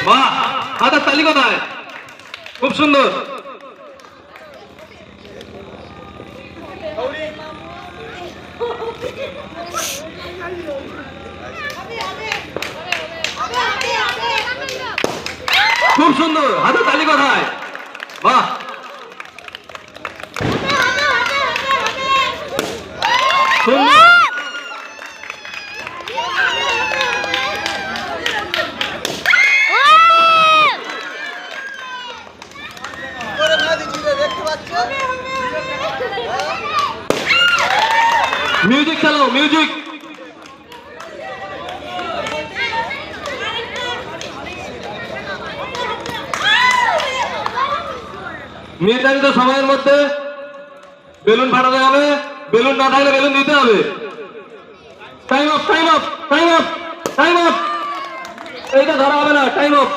বাহ, হাতের তালি কোথায়? খুব সুন্দর। খুব সুন্দর, হাতের তালি কোথায়? বাহ, সুন্দর। মিউজিক চালাও, মিউজিক। নির্ধারিত সময়ের মধ্যে বেলুন ফাটাতে হবে, বেলুন না থাকলে বেলুন দিতে হবে। Time of, time of, time of, time of. এইটা ধরা হবে না, টাইম অফ।